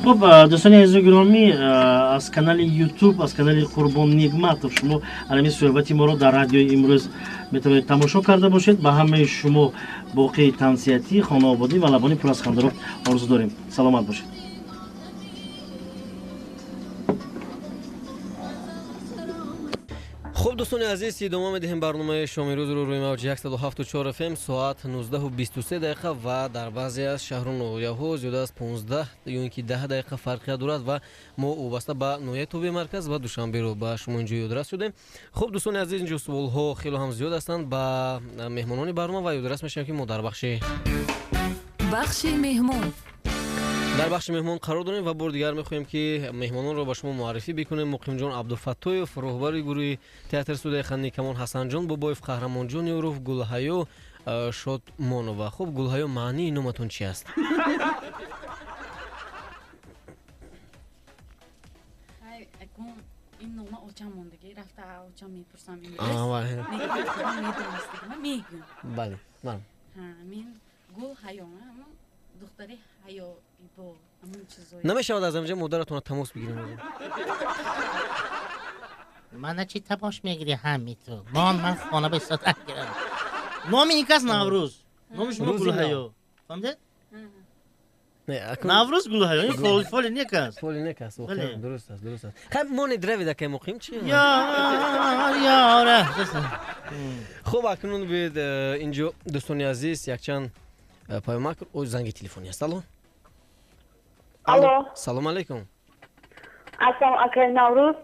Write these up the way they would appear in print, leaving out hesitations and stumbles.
خب دوستان عزیز و گرامی، از کانال یوتیوب، از کانال قربان نیگماتov شما علمی صحبتی ما رو در رادیو امروز میتونید تماشا کرده باشید. به همه شما باقی تنسیتی خانه آبادی و لبانی پر از خنده رو آرزو داریم. سلامت باشید. خب دوستان عزیز، ادامه میدهیم برنامه شام روز رو روی موج 107.4 FM ساعت 19:23 و در بعضی از شهران یهو زیاده از 15 یا اینکه 10 دقیقه فرقی دارد و ما وابسته به نویه توبه مرکز و دوشنبه رو به شما اینجا یاد رسید شدیم. خب دوستان عزیز، اینجا سوال ها خیلی هم زیاد هستند با مهمانان برنامه و یاد رس میشیم که ما در بخش مهمان در بخش مهمان قرار داریم و بار دیگر میخوایم که مهمانان رو به شما معرفی بکنیم. مقیم جان عبدالفتویف، راهبر گروه تئاتر استودیوی خانی کمان، حسن جان بابایف، قهرمان جان یوروف، گلهایو شادمانова. خب گلهایو معنی نامتون چی است؟ این نامه اوچم موندگی رفته اوچم میپرسم این میگم بله من همین گل حیو دختری حیو با همون چیزایی نمیشود از اینجا مادرتون تماس بگیریم؟ من چی تماس میگیری همی تو من خانه به استاد گیرم. نام این کس نوروز، نام شما گل حیو فهمده؟ نوروز گل حیو، این فال نیکس درست است خب ما ندرویده که مقیم چی؟ یاره خب اکنون بید اینجا دوستان عزیز یک چند پیامک او زنگ تلفنی است. الو سلام علیکم. السلام علیکم نوروز.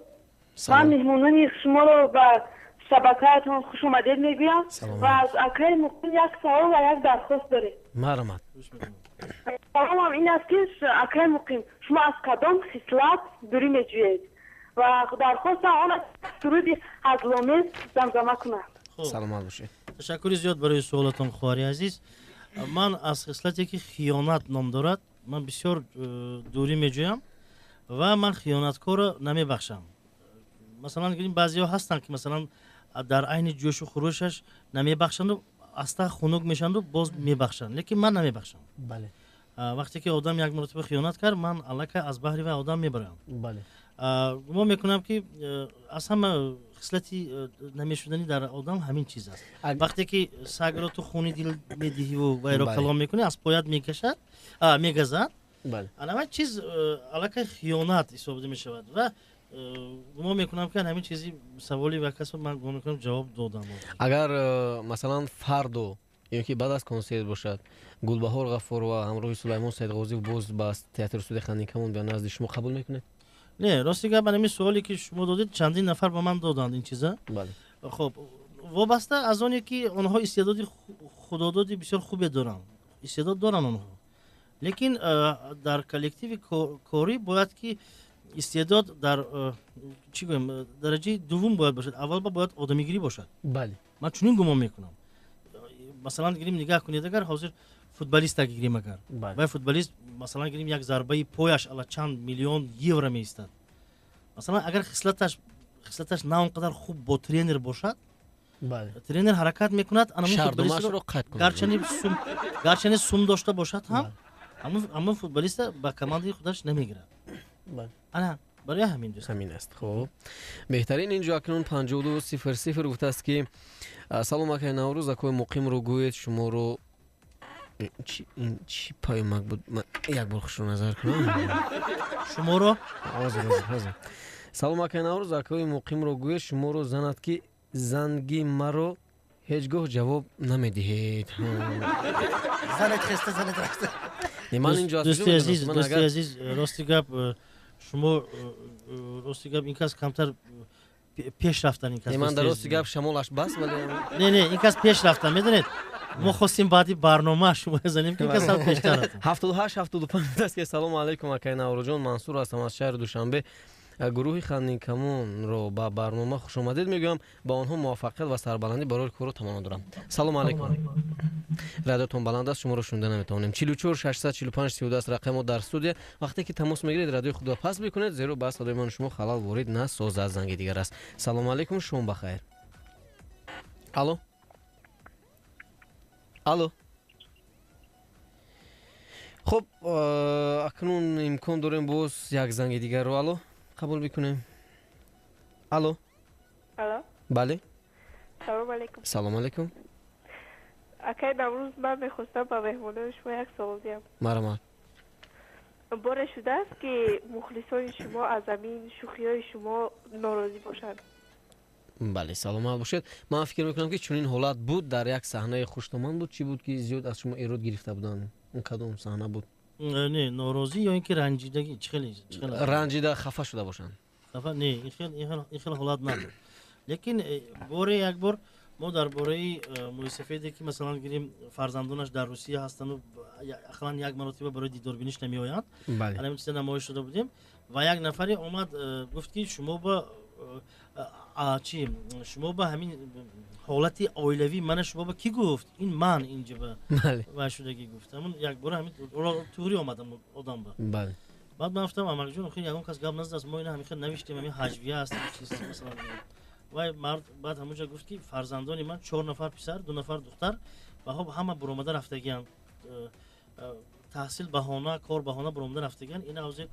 من مهمونان شما رو به شبکه‌تون خوش اومدید میگویم و از اکرم مقیم یک سوال و یک درخواست داریم. مرحبا. سوالم این است که اکرم مقیم شما از کدام خصلت دوری میجویید و درخواست آن است درود هضل‌آمیز زمزمه کنند. سلامت باشید. تشکر زیاد برای سوالتون خواهر عزیز. من از خصلتی که خیانت نام دارد من بسیار دوری میجویم و من خیانتکار نمیبخشم. مثلا بعضی ها هستن که مثلا در عین جوش و خروشش نمیبخشند و اصلا خنک میشند و باز میبخشند، لیکن من نمیبخشم. بله. وقتی که آدم یک مرتبه خیانت کرد من الکی از بحری و آدم میبرم. بله. ما میکنم که اصلا خصلتی نمیشدنی در آدم همین چیز است. وقتی که سگ را تو خونی دل میدهی و ویرا کلام میکنی از پایت میکشد میگزد. بله. همین چیز الکی خیانت حساب میشود و ما میکنم که همین چیزی سوالی و کس من میکنم جواب دادم. اگر مثلا فردو یا که بعد از کنسرت باشد گلبهار غفور و همراه سلیمان سیدغازی و باز با تئاتر استودیوی خانی کمان به نزد شما قبول میکنه؟ نه راستی که من این سوالی که شما دادید چندین نفر به من دادند این چیزا. بله. خب وابسته از اونی که آنها استعداد خدادادی بسیار خوبی دارن، استعداد دارن آنها، لیکن در کلکتیو کاری باید که استعداد در چی گویم درجه دوم باید باشد. اول باید آدمیگیری باشد. بله. من چنین گمان میکنم. مثلا گیریم نگاه کنید اگر حاضر فوتبالیست گیریم اگر و فوتبالیست مثلا گیریم یک ضربه پایش الا چند میلیون یورو میایستد. مثلا اگر خصلتش نه اونقدر خوب با ترینر باشد، بله. ترینر حرکت میکند اما فوتبالیست رو گرچه سوم داشته باشد هم اما فوتبالیست با کماندی خودش نمیگیره. بله. انا برای همین دوست همین است. خب بهترین اینجا اکنون 5200 گفته است که سلام علیکم نوروز، اکوی مقیم رو گوید شما رو این چی پیامک بود؟ من یک بار خوش رو نظر کنم شما رو سلام علیکم نوروز، اکوی مقیم رو گوید شما رو زند که زنگی مرا هیچگاه جواب نمیدهید. زنت خسته من اینجا دوستی عزیز راستی گپ شما راستی گپ این کس کمتر پیش رفتن این کس. من در راستی گپ شمالش بس ولی نه این کس پیش رفتن میدونید. ما خواستیم بعدی برنامه شما بزنیم که این کس پیشتر رفتن. 78 75 است که سلام علیکم اکای نوروز جان، منصور هستم از شهر دوشنبه. گروه خندین کمون رو با برنامه خوش اومدید میگم، با آنها موفقیت و سربلندی برای کارو تمنا دارم. سلام علیکم. رادیوتون بلند است، شما رو شنیده نمیتونیم. 44 645 32 است رقم در استودیو. وقتی که تماس میگیرید رادیو خود را پس بکنید زیرا بس صدای من شما خلل وارد نسازد. از زنگ دیگر است. سلام علیکم، شما بخیر. الو الو خب اکنون امکان داریم باز یک زنگ دیگر رو الو قبول بکنیم. الو الو بله سلام علیکم. سلام علیکم. اکی نوروز من میخواستم به مهمانان شما یک سوال دیم. مرحبا. باره شده است که مخلصان شما از همین شوخی های شما ناراضی باشند؟ بله سلامت باشید. من فکر میکنم که چون این حالت بود در یک صحنه خوشتومن بود. چی بود که زیاد از شما ایراد گرفته بودن؟ اون کدوم صحنه بود؟ نه ناراضی یا اینکه رنجیدگی خیلی رنجیده خفه شده باشن. خفه نه این خیلی حالت نبود. لیکن باره یک بار ما در باره موری سفیدی که مثلا گیریم فرزندانش در روسیه هستن و اخیراً یک مرتبه برای دیداربینیش نمیآیند. بله. همین چیزا نمایش شده بودیم و یک نفری اومد گفت که شما با شما با همین حالت اویلوی من شما با کی گفت؟ این من اینجا با بله. و شدگی گفتم یک بار همین توری اومدم آدم با. بله. بعد من گفتم امر جون خیلی یگان کس گپ نزد ما اینا همین نوشتیم همین حجویه هست چیز مثلا و مرد بعد همونجا گفت که فرزندان من 4 نفر پسر 2 نفر دختر و خب همه برآمده رفتگیان تحصیل بهانه کار بهانه برآمده رفتگیان این اوضاع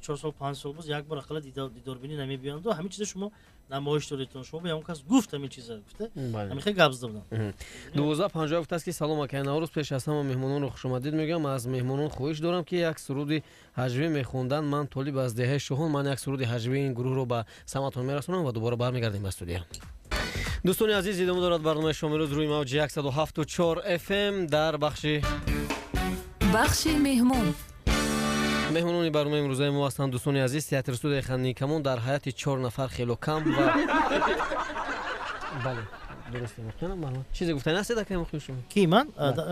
4 سال 5 سال بود یک بار اقلا دیداربینی نمیبیاند و همین چیز شما نمایش دادید شما به اون کس گفت همین چیزا گفته همین خیلی گپ زده بودن 12:50 گفت است که سلام اکای نوروز پیش از همه مهمانان رو خوش آمدید میگم. از مهمانان خواهش دارم که یک سرود هجوی میخوندن. من طالب از دهه شهون من یک سرود هجوی این گروه رو به سمعتون میرسونم و دوباره برمیگردیم به استودیو. دوستان عزیز ادامه دارد برنامه شما امروز روی موج 107.4 FM در بخش مهمون. مهمونان برنامه امروزه ما هستند دوستان عزیز. تئاتر استودیو خندنی کمون در حیات 4 نفر خیلی کم و بله درسته میکنم. چیزی گفتن هست که مخیم شما کی من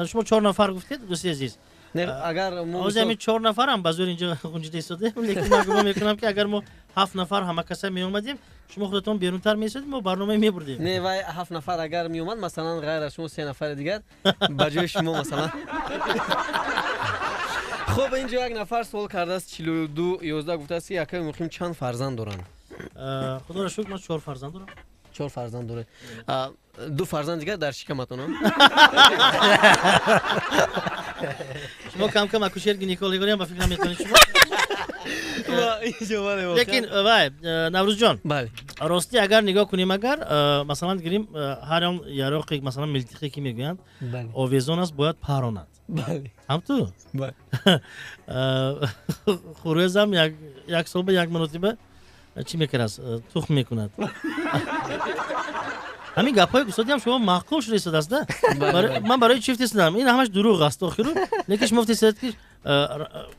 شما 4 نفر گفتید دوستی عزیز. نه اگر ما از همین 4 نفر هم بازور اینجا اونجا ایستاده لیکن من گمان میکنم که اگر ما 7 نفر همه کسا می اومدیم شما خودتون بیرونتر میسید ما برنامه میبردیم. نه وای 7 نفر اگر می اومد مثلا غیر از شما 3 نفر دیگر به جای شما مثلا خب اینجا یک نفر سوال کرده است 4211 گفته است که اکای مخیم چند فرزند دارن؟ خدا را شکر من 4 فرزند دارم. 4 فرزند داره. 2 فرزند دیگر در شکمتون هم؟ شما کم کم اکوشیر گینیکولوژی هم به فکر نمیتونید شما. لیکن وای نوروز جان بله راستی اگر نگاه کنیم اگر مثلا گیریم هر اون یاروقی مثلا ملتیقی که میگویند آویزون است باید پراند. بله هم تو بله خوریز هم یک سال به یک مرتبه چی میکنه است تخم میکند. همین گپای گوسادی هم شما معقول شده است دست نه من برای چیفت استدام این همش دروغ است آخرو لیکن شما گفتید که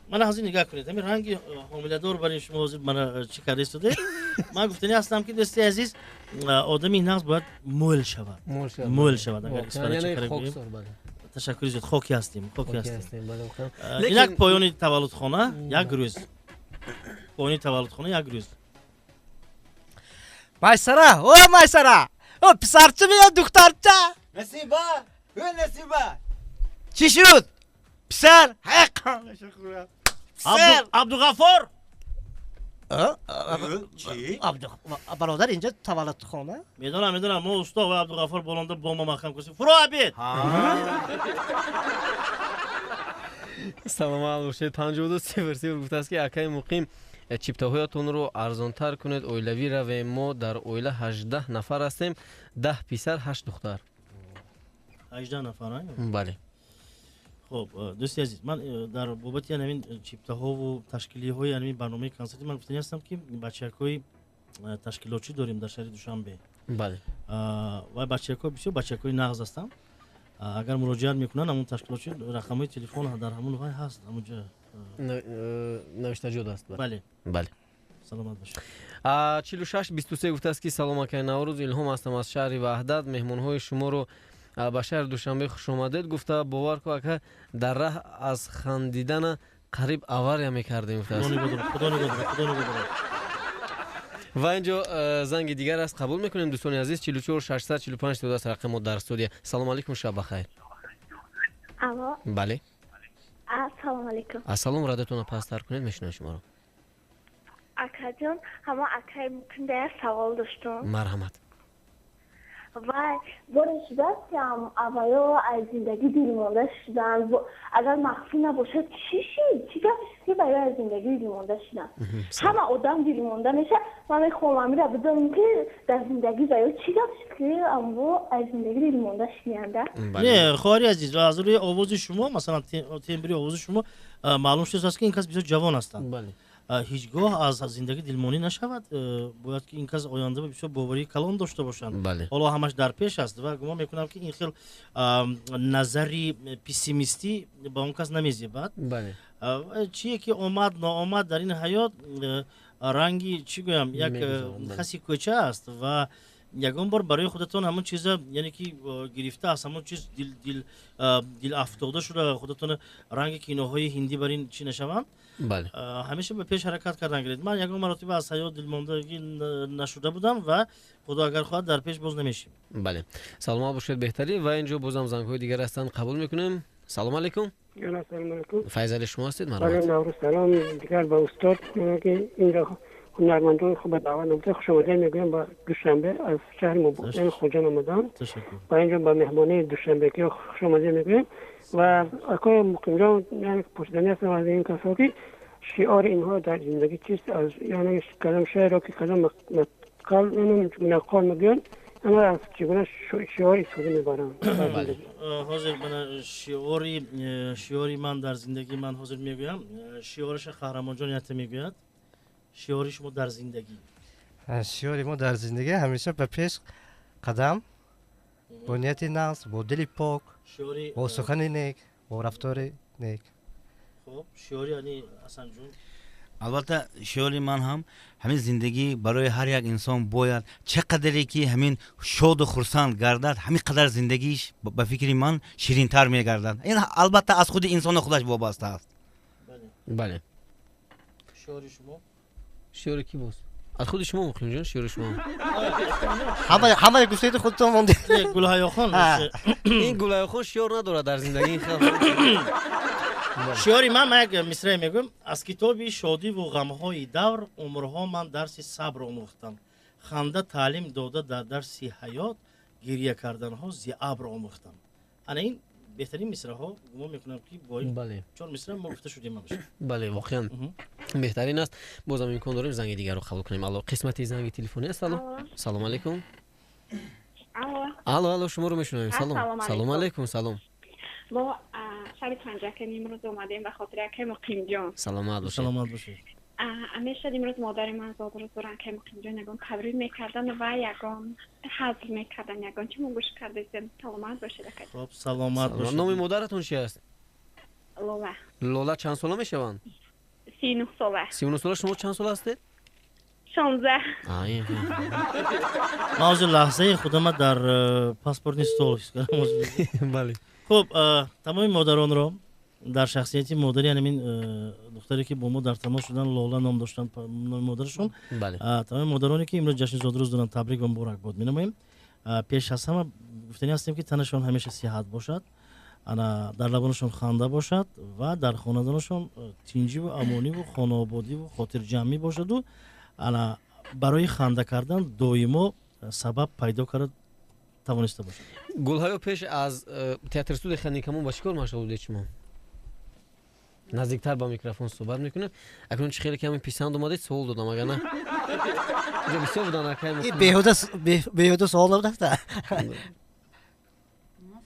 من از این نگاه کنید همین رنگی حامله دار برای شما من چی کاری استده من گفتنی هستم که دوستی عزیز آدمی ناز باید مول شود مول شود اگر اسپانیایی چی کاری کنیم. تشکر زیاد خاکی هستیم اینک پایانی تولد خانه یک روز پایانی تولد خانه یک روز مایسرا او مایسرا او پسرچه یا دخترچه نصیبه او نصیبه چی شد پسر حق عبدالغفار چی؟ برادر اینجا تولد خانه میدونم ما استا و عبدالغفار بلنده با ما مخم کسی فرو عبید سلام باشید. 52 گفته است که اکای مقیم چیپتاهایتون رو ارزانتر کنید اویلوی رویم ما در اویله 18 نفر هستیم 10 پسر 8 دختر 18 نفر بله خب دوستی عزیز من در بابت همین چیپتاها و تشکیلی های همین برنامه کنسرتی من گفتنی هستم که بچه‌های تشکیلاتچی داریم در شهر دوشنبه بله و بچه‌ها بسیار بچه‌های نغز هستن اگر مراجعه میکنن همون تشکیلاتچی رقم‌های تلفن در همون وای هست همونجا نوشته جدا است بله بله سلامت باشید. 46 23 گفته است که سلام اکای نوروز الهام هستم از شهر وحدت مهمان‌های شما رو به شهر دوشنبه خوش آمدید گفته باور کو که در راه از خندیدن قریب آوار می‌کردیم گفته است خدا نگهدار و اینجا زنگ دیگر است قبول می‌کنیم دوستان عزیز 44 645 13 رقم در استودیو. سلام علیکم شب بخیر. الو بله السلام علیکم. السلام رادیوتون رو پاستر کنید میشنویم شما رو. اکا جان همه اکای ممکن ده سوال داشتم. مرحمت. و بار شده است که اولا از زندگی دیلمانده شدن اگر مخفی نباشد چی شد؟ چی گفتش که برای از زندگی دیلمانده شدن؟ همه آدم دیلمانده میشه. من خواهم را بدونم که در زندگی برای چی گفتش که اما از زندگی دیلمانده شدنده؟ نه خواهری عزیز از روی آواز شما مثلا تیمبری آواز شما معلوم شده است که این کس بسیار جوان هستند. بله. هیچگاه از زندگی دیلمانی نشود. باید که این کس آینده بسیار باوری کلان داشته باشند. بله. حالا همش در پیش است و گمان میکنم که این خیلی نظری پسیمیستی با اون کس نمیزیبد. بله. چیه که اومد ناآمد در این حیات رنگی چی گویم یک خاصی کوچه است و یگان بار برای خودتون همون چیزا یعنی که گرفته است همون چیز دل افتاده شده خودتون رنگ کینوهای هندی برین چی نشوند. بله. همیشه به پیش حرکت کردن گرید. من یگان مرتبه از حیات دلماندگی نشده بودم و خدا اگر خواهد در پیش باز نمیشیم. بله. سلام باشید بهتری و اینجا بازم زنگ‌های دیگر هستن قبول میکنیم. سلام علیکم. سلام علیکم. فیض علی شما هستید مرحبا. سلام سلام دیگر با استاد که اینجا هنرمندان خوب دعوت نموده خوش آمدید میگویم با دوشنبه از شهر مبارک خوجا آمدان و اینجا با مهمانی دوشنبه که خوش آمدید میگویم و اکو مقیم جان یعنی پرسیدنی هستم از این کسا که شعار اینها در زندگی چیست از یعنی کلام شعر که کلام نقال میگوین اما از چگونه شعار استفاده میبرن. حاضر من شعاری من در زندگی من حاضر میگویم شعارش قهرمان جان یت میگوید شعاری شما در زندگی شعاری ما در زندگی همیشه به پیش قدم با نیت نقص با دلی پاک با سخن نیک با رفتار نیک. خب شعاری یعنی حسن جون البته شعاری من هم همین زندگی برای هر یک انسان باید چقدری که همین شاد و خرسند گردد همین قدر زندگیش به فکر من شیرین تر میگردد. این البته از خود انسان خودش وابسته است. بله. شعاری شما شعاری کی بود؟ از خود شما مقیم جان شعار شما. همه گفتید خودتون موندید. گلهای خان. این گلهای خان شعار نداره در زندگی شعاری من یک مصرع میگم از کتاب شادی و غمهای دور عمرها من درس صبر آموختم خنده تعلیم داده در درس حیات گریه کردن ها زی ابر آموختم. انا این بهترین مصرع ها گمان میکنم که با این بله. چون مصرع ما گفته شدیم همش. بله واقعا بهترین است. بازم امکان داریم زنگ دیگر رو قبول کنیم. الو قسمتی زنگ تلفنی است. سلام علیکم. الو شما رو میشنویم. سلام علیکم. سلام. ما شب پنجشنبه امروز اومدیم به خاطر که مقیم جان. سلامت باشید. همیشه امروز مادر من زاد روز دارن که مقیم جان یگان تبریک میکردن و یگان حذف میکردن یگان چی مون گوش کردید سلامت باشید. خب سلامت باشید. نام مادرتون چی است؟ لولا چند ساله میشوند؟ 39 ساله. 39 ساله. شما چند ساله هستید؟ 16. من از لحظه خودم در پاسپورت نیستول کردم. بله. خب تمام مادران رو در شخصیتی مادری یعنی دختری که با ما در تماس شدن لاله نام داشتن مادرشون. بله. تمام مادرانی که امروز جشن زادروز دارن تبریک و مبارک باد می‌نماییم. پیش از همه گفتنی هستیم که تنشون همیشه صحت باشد. انا در لبانشون خنده باشد و در خانواده‌شون تینجی و امانی و خانوادگی و خاطر جمعی باشد و انا برای خنده کردن دائما سبب پیدا کرد توانسته باشد. گل‌های پیش از تئاتر استودیو خانیکمون با چیکار مشغول بودید شما؟ نزدیکتر با میکروفون صحبت میکنه. اکنون چه خیلی کمی پیشنهاد اومدید سوال دادم اگر نه. بسیار بودن اکای بیهوده سوال نبوده. ما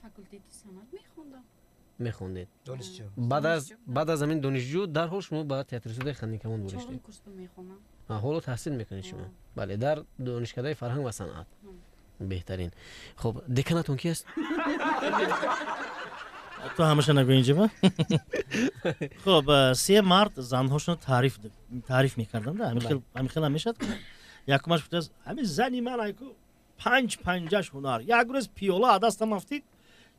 فاکولته صنعت میخوندید. دانشجو. بعد از همین دانشجو در حال شما با تئاتر استودیو خانیکمون بودید. چهارم کورس میخونم. حالا تحصیل میکنید شما. بله در دانشکده فرهنگ و صنعت. بهترین. خب دکانتون کی است؟ تو همش نگو اینجا. خب 3 مرد زنهاشون تعریف میکردن. همین خیلی همیشه یکمش بود از همین زنی من ایکو 5 پنجش هنر یک روز پیولا دستم افتید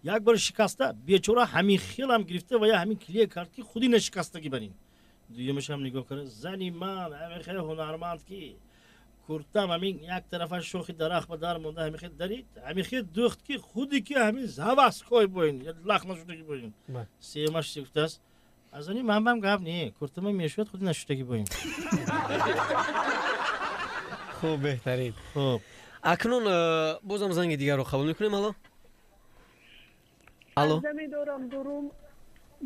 یک بار شکسته بیچاره همین خیلی هم گرفته و یا همین کلیه کرد که خودی نشکستگی برین. دویمش هم نگاه کنه زنی من همین خیلی هنرمند کی کورتم همین یک طرفش شوخی درخت به در مونده همین خیلی درید همین خیلی دوخت که خودی که همین زواس کوی بوین یا لخ نشده کی بوین. سیمش گفته است از این من گفت نه کورتم میشود خودی نشده کی بوین. خوب بهترین. خب акнун бозам занги дигарро қабул мекунем. алло Замидорам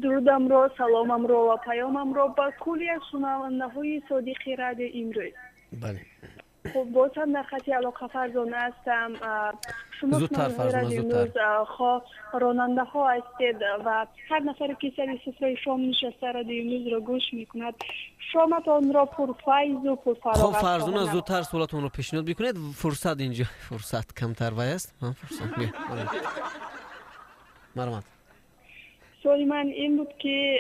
درودمро سلاممро و پیاممро با کلی از شنونده‌های صادقی رادیو امروز. بله. خب باز هم در خط علاقه فرزانه هستم. شما امروز راننده ها هستید و هر نفر که سر سفره شام نشسته رادیو امروز را گوش میکند شامتان را پرفیض و پرفراغت. خب فرزانه زودتر سوالتون رو پیشنهاد بکنید. فرصت اینجا فرصت کمتر است. من فرصت مرحمت. سوال من این بود که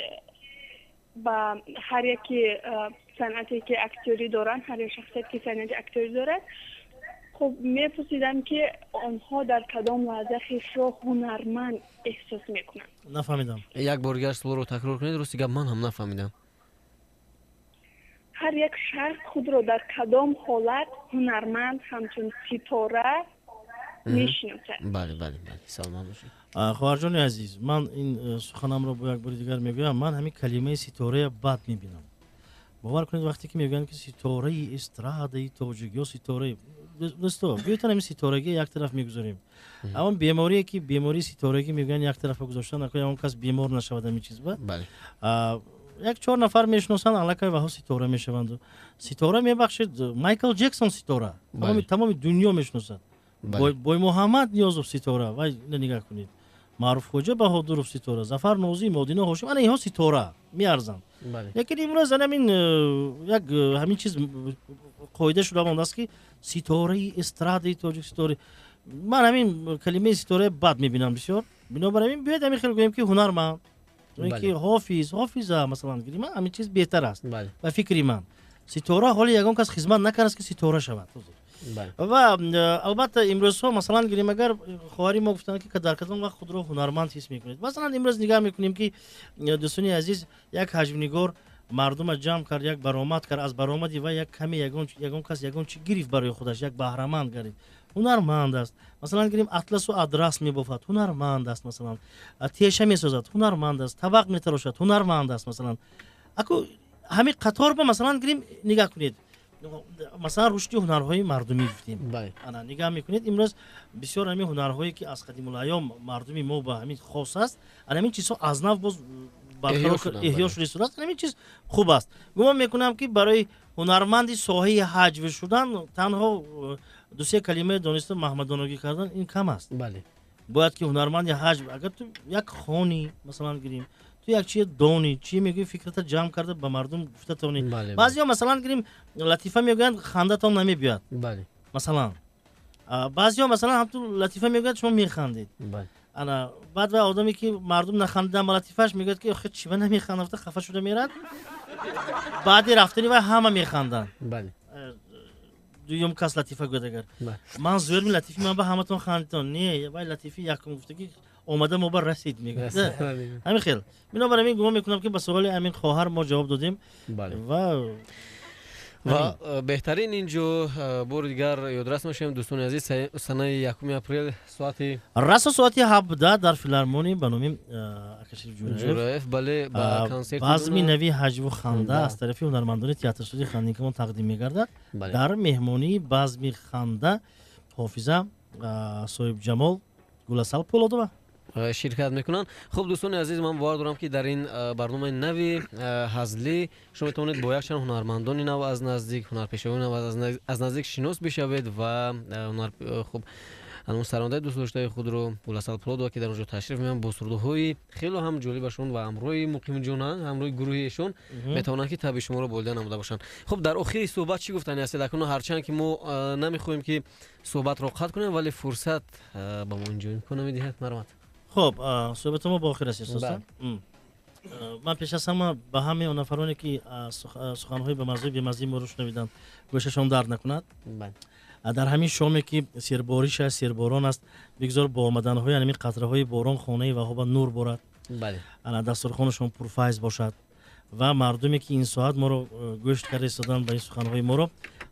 با هر یکی صنعتی که اکتوری دارن، هر یک شخصیت که صنعت اکتوری داره، خب میپرسیدم که آنها در کدام لحظه خیش را هنرمند احساس میکنن. نفهمیدم. یک بار دیگر سوال رو تکرار کنید. درستی که من هم نفهمیدم. هر یک شخص خود را در کدام حالت هنرمند همچون ستاره میشناسه. بله سلام باشید. خواهر جان عزیز، من این سخنم رو با یک بار دیگر میگویم. من همین کلمه ستاره بد میبینم. باور کنید وقتی که میگن که ستاره استراده توجگی و ستاره دوستو بیایید همین ستارگی یک طرف میگذاریم. اما بیماری که بیماری ستارگی میگن یک طرف گذاشتن نکنه اون کس بیمار نشود همین چیز با. بله. یک 4 نفر میشناسن الکی و ها ستاره میشوند. ستاره میبخشید مایکل جکسون ستاره. تمام دنیا میشناسد. بای محمد نیازов ستاره وای نگاه کنید. معروف خوجا بهادرов ستاره، ظفر نوزی، مدینه هاشم انا اینها ستاره میارزن. لیکن امروز همین یک همین چیز قاعده شده مونده است که ستاره استراده توجیک ستاره. من همین کلمه ستاره بد میبینم بسیار. بنابراین بیاید همین خیلی گویم که هنرمند که حافظ مثلا گیریم همین چیز بهتر است. و فکری من ستاره حالی یگان کس خدمت نکنه است که ستاره شود. و البته امروز ها مثلا گیریم اگر خواهری ما گفتن که در کدام وقت خود را هنرمند حس میکنید. مثلا امروز نگاه میکنیم که دوستان عزیز یک حجمنگار مردم جمع کرد، یک برآمد کرد، از برآمدی و یک کمی یگان کس یگان چی گرفت برای خودش، یک بهرهمند گرفت. هنرمند است. مثلا گیریم اطلس و ادرس میبافد، هنرمند است. مثلا تیشه میسازد، هنرمند است. طبق میتراشد، هنرمند است. مثلا اكو همین قطار با مثلا گیریم نگاه کنید. مثلا رشد هنرهای مردمی گفتیم. انا نگاه میکنید امروز بسیار همین هنرهایی که از قدیم الایام مردمی ما با همین خاص است، همین چیزها از نو باز برقرار احیا شده است. همین چیز خوب است. گمان میکنم که برای هنرمندی ساحه حج شدن تنها 2-3 کلمه دانسته محمدانگی کردن این کم است. بله. باید که هنرمند حج اگر تو یک خانی مثلا گیریم تو یک چیز دونی چی میگی فکرت جمع کرده به مردم گفته تونی. بعضیا مثلا گیریم لطیفه میگن خنده تون نمیبیاد. بله. مثلا بعضیا مثلا هم تو لطیفه میگن شما میخندید. بله. انا بعد و آدمی که مردم نخندیدن با لطیفهش میگه که آخه چی نمیخنده خفه شده میرن. بعد رفتنی و همه میخندن. بله. دویم کس لطیفه گفت اگر من زور می لطیفی من به همتون خندیدم نه وای لطیفی یکم گفته که اومده ما بر رسید میگه همین خیلی بنابراین گمان میکنم که به سوال امین خواهر ما جواب دادیم. و بهترین اینجا بار دیگر یادرس میشیم دوستان عزیز سنه 1 اپریل ساعت 17 در فیلارمونی به نام اکاشریف جورایف بله با کنسرت بزمی نوی حج و خنده از طرف هنرمندان تئاتر استودیو خندینکمون تقدیم میگردد. در مهمانی بزمی خنده حافظه صاحب جمال گلاسال پولادووا شرکت میکنن. خب دوستان عزیز من باور دارم که در این برنامه نوی هزلی شما میتونید با یک چند هنرمندان نو از نزدیک هنرپیشه‌های نو از نزدیک شناس بشوید و هنر خب اون سرانده دوست داشته خود رو گلاسال پولادووا که در اونجا تشریف میبرن با سرودهای خیلی هم جالبشون و همراه مقیم جونن همراه گروهیشون میتونن که تبع شما رو بولده نموده باشن. خب در آخر صحبت چی گفتنی هست؟ لکنه هرچند که ما نمیخوایم که صحبت رو قطع کنیم ولی فرصت با ما انجام کنه میدهد. مرحمت. خب صحبت ما با آخر است. من پیش از همه به همه اون نفرانی که سخنهای به مزه ما رو شنیدن گوششون درد نکند. در همین شامی که سیرباریش است سیرباران است بگذار با آمدن های همین قطره های باران خانه و هوا نور بارد. انا دسترخوانشون پرفیض باشد و مردمی که این ساعت ما رو گوش کرده ایستادن به این سخنهای ما رو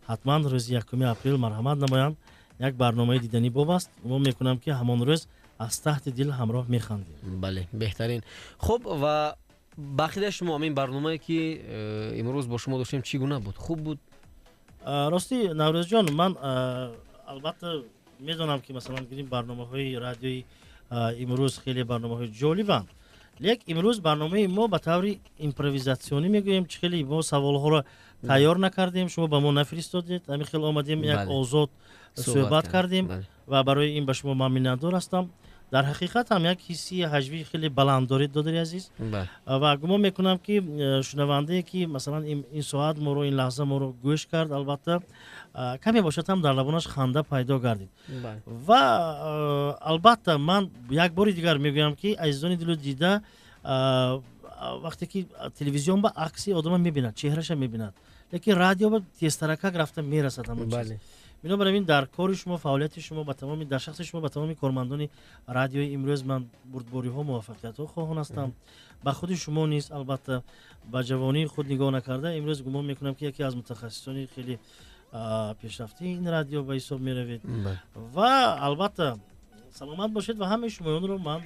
حتما روز 1 اپریل مرحمت نمایند. یک برنامه دیدنی باب است. ما میکنم که همان روز از تحت دل همراه میخندیم. بله بهترین. خب و بقیه شما این برنامه‌ای که امروز با شما داشتیم چگونه بود؟ خوب بود؟ راستی نوروز جان من البته میدونم که مثلا گریم برنامه‌های رادیویی امروز خیلی برنامه‌های جالبن. لیک امروز برنامه ما به طور ایمپروویزاسیونی میگوییم که خیلی ما سوال‌ها رو تیار نکردیم، شما به ما نفرستادید، همین خیلی آمدیم یک آزاد صحبت کردیم و برای این به شما من می‌ندار هستم. در حقیقت هم یک حسی حجوی خیلی بلند دارید دادری عزیز و گمان میکنم که شنونده که مثلا این ساعت ما رو این لحظه ما رو گوش کرد البته کمی باشد هم در لبانش خنده پیدا گردید و البته من یک بار دیگر میگویم که عزیزان دلو دیده وقتی که تلویزیون با عکسی آدم میبیند چهرهش میبیند لیکن رادیو با تیسترکک رفته میرسد همون چیز. بنابراین در کار شما فعالیت شما با تمام در شخص شما با تمام کارمندان رادیوی امروز من بردباری ها موفقیت ها خواهان هستم. با خود شما نیست البته با جوانی خود نگاه نکرده امروز گمان میکنم که یکی از متخصصان خیلی پیشرفته این رادیو به حساب میروید و البته سلامت باشید و همه شما رو من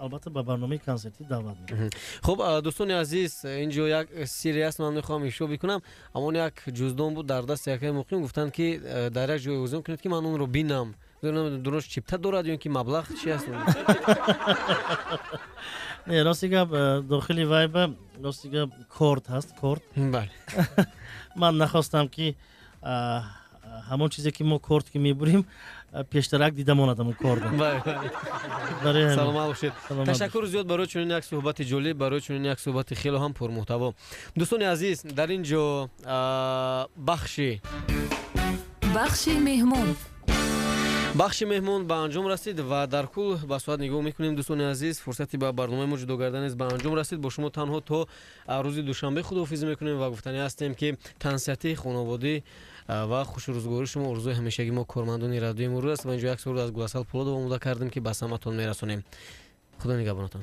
البته به برنامه کنسرتی دعوت میکنم. خب دوستان عزیز اینجا یک سری است من میخوام ایشو بکنم اما یک جزدان بود در دست یک مقیم گفتن که در یک جای اوزم کنید که من اون رو بینم درست چیپتا دارد یا اینکه مبلغ چی هست؟ نه راستی که داخلی وایب راستی که کورد هست کورد. بله. من نخواستم که همون چیزی که ما کورد که میبریم پیشترک دیدم اون آدم کورد. بله. سلام باشید. تشکر زیاد برای چنین یک صحبت جالب برای چنین یک صحبت خیلی هم پرمحتوا. دوستان عزیز در اینجا بخش مهمون بخش مهمون به انجام رسید و در کل با ساعت نگاه میکنیم دوستان عزیز فرصتی به برنامه ما جدا کردن است به انجام رسید. با شما تنها تا روز دوشنبه خداحافظی میکنیم و گفتنی هستیم که تنصیحاتی خانواده و خوش روزگاری شما ارزوی همیشگی ما کارمندان رادیوی امروز است و اینجا یک سرود از گلاسل پولاد آماده کردیم که به سمعتون میرسونیم. خدا نگهبانتان.